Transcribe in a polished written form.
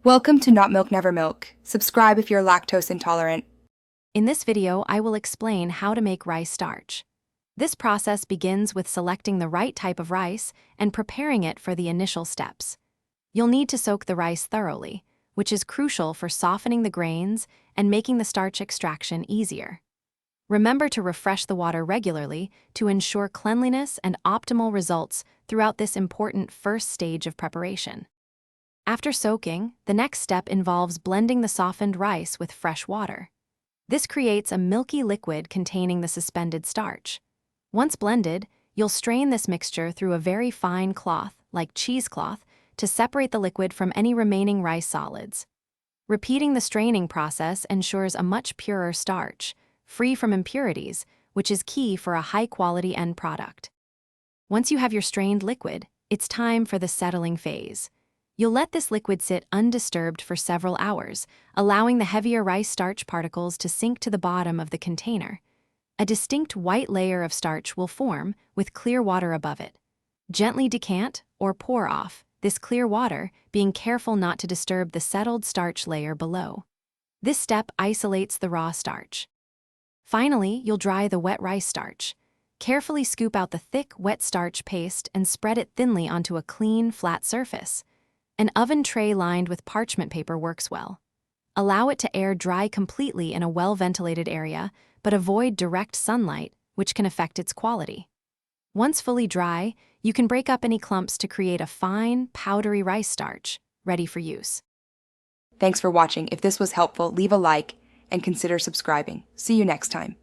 Welcome to Not Milk Never Milk. Subscribe if you're lactose intolerant. In this video, I will explain how to make rice starch. This process begins with selecting the right type of rice and preparing it for the initial steps. You'll need to soak the rice thoroughly, which is crucial for softening the grains and making the starch extraction easier. Remember to refresh the water regularly to ensure cleanliness and optimal results throughout this important first stage of preparation. After soaking, the next step involves blending the softened rice with fresh water. This creates a milky liquid containing the suspended starch. Once blended, you'll strain this mixture through a very fine cloth, like cheesecloth, to separate the liquid from any remaining rice solids. Repeating the straining process ensures a much purer starch, free from impurities, which is key for a high-quality end product. Once you have your strained liquid, it's time for the settling phase. You'll let this liquid sit undisturbed for several hours, allowing the heavier rice starch particles to sink to the bottom of the container. A distinct white layer of starch will form, with clear water above it. Gently decant or pour off this clear water, being careful not to disturb the settled starch layer below. This step isolates the raw starch. Finally, you'll dry the wet rice starch. Carefully scoop out the thick, wet starch paste and spread it thinly onto a clean, flat surface. An oven tray lined with parchment paper works well. Allow it to air dry completely in a well-ventilated area, but avoid direct sunlight, which can affect its quality. Once fully dry, you can break up any clumps to create a fine, powdery rice starch, ready for use. Thanks for watching. If this was helpful, leave a like and consider subscribing. See you next time.